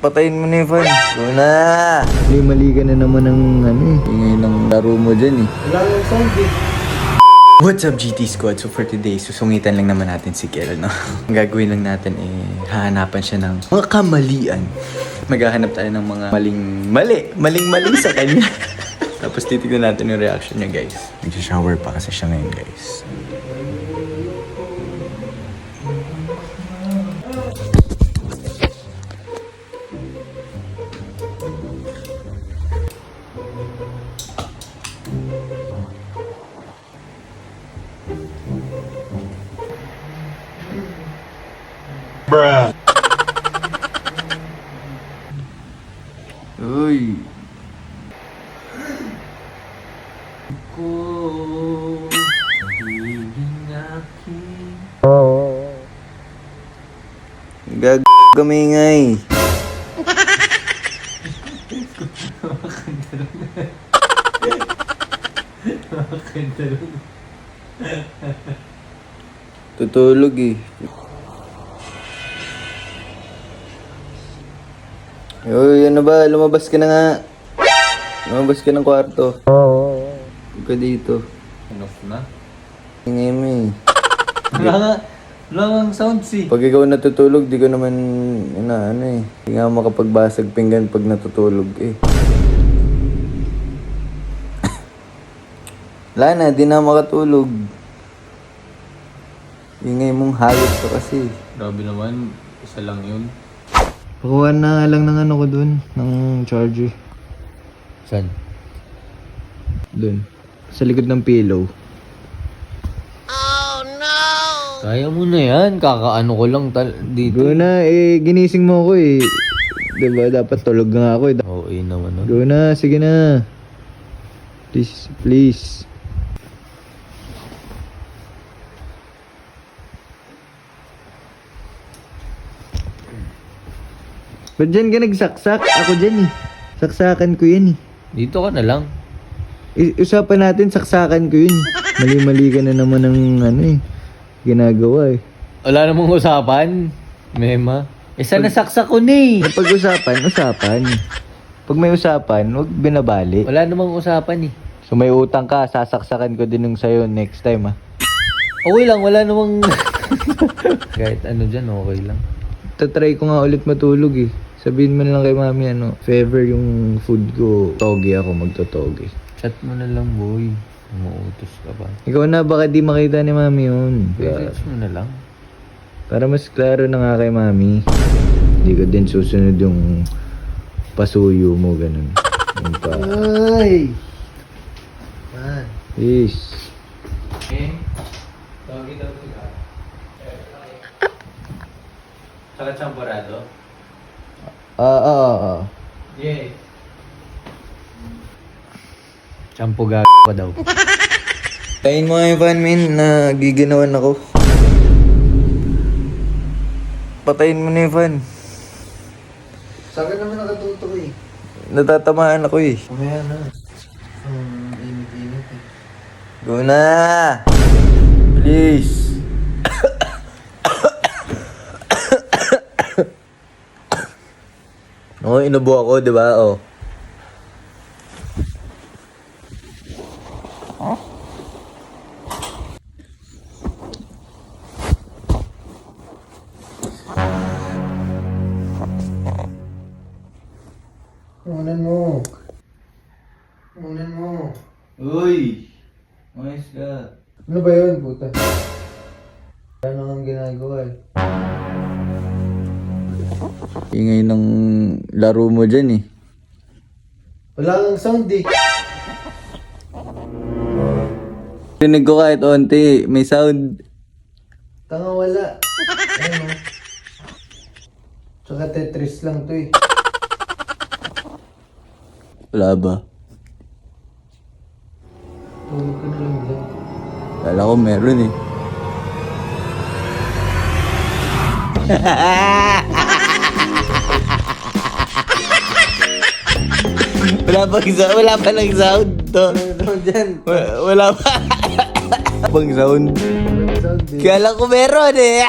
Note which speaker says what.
Speaker 1: Patayin mo na yung fan. Go na! Mali ka na naman ng ingay ng laro mo dyan eh.
Speaker 2: Wala yung sound eh.
Speaker 1: What's up GT Squad? So for today, susungitan lang naman natin si Kel, no? Ang gagawin lang natin hahanapan siya ng mga kamalian. Maghahanap tayo ng mga maling sa kanya. Tapos titignan natin yung reaction niya, guys. Nag-shower pa kasi siya ngayon, guys. Bruh. Uy. Gag kamingay. Tutulog eh. Uy, ano ba? Lumabas ka na nga. Lumabas ka ng kwarto. Huwag ka dito.
Speaker 2: Enough na?
Speaker 1: Ingay mo eh.
Speaker 2: Wala nga sound eh.
Speaker 1: Pag ikaw natutulog, di ko naman eh. Di nga makapagbasag pinggan pag natutulog eh. Wala na, di na makatulog. Ingay mong hayop ka kasi.
Speaker 2: Grabe naman, isa lang yun.
Speaker 1: Pakuha na lang ng ano ko dun, ng charger.
Speaker 2: Saan?
Speaker 1: Dun. Sa likod ng pillow.
Speaker 2: Kaya mo na yan, kakaano ko lang dito.
Speaker 1: Go na, ginising mo ako eh. Diba, dapat tulog nga ako eh.
Speaker 2: Oo, naman no?
Speaker 1: Go na, sige na. Please, please. Ba't dyan ka nagsaksak? Ako dyan eh. Saksakan ko yan eh.
Speaker 2: Dito ka na lang.
Speaker 1: Usapan natin, saksakan ko yun. Mali-mali ka na naman ng ginagawa eh.
Speaker 2: Wala namang usapan, Mema. Sana nasaksak ko na eh.
Speaker 1: Pag-usapan, usapan. Pag may usapan, huwag binabali.
Speaker 2: Wala namang usapan eh.
Speaker 1: So may utang ka, sasaksakan ko din yung sa'yo next time ah.
Speaker 2: Okay lang, wala namang... Kahit ano dyan, okay lang.
Speaker 1: Tatry ko nga ulit matulog eh. Sabihin mo na lang kay mami favor yung food ko. Togi ako, magtotogi.
Speaker 2: Chat mo na lang, boy. Umuutos ka ba?
Speaker 1: Ikaw na, baka di makita ni mami yun.
Speaker 2: Message mo na lang.
Speaker 1: Para mas klaro na nga kay mami. Hindi ko din susunod yung pasuyo mo, ganun. Yung pa...
Speaker 2: Ay! Man.
Speaker 1: Peace.
Speaker 2: Okay. Togi daw sila. Saka champorado? Yes. Champo gago ka daw.
Speaker 1: Kain mo nga yung fan, min. Nagiginawan ako. Patayin mo na yung fan.
Speaker 2: Sa akin naman nakatuto eh.
Speaker 1: Natatamaan ako eh.
Speaker 2: Mamaya na. Init-init eh.
Speaker 1: Go na! Please! Oo, inubo ako, di ba? Oh.
Speaker 2: Unan mo. Unan mo.
Speaker 1: Uy! Ayos ka.
Speaker 2: Ano ba yun, puta? Ano kang ginagawa eh?
Speaker 1: Ingay ng laro mo dyan eh.
Speaker 2: Wala kang sound eh.
Speaker 1: Rinig ko kahit onti, may sound.
Speaker 2: Tanga wala. Ano? Tsaka Tetris lang to eh.
Speaker 1: Wala ba?
Speaker 2: Tulog ka na lang dyan.
Speaker 1: Kala ko meron eh. Wala pa lang sound to.
Speaker 2: Ano dyan?
Speaker 1: Wala pa. Bang sound.
Speaker 2: Walang sound eh.
Speaker 1: Kala ko meron eh.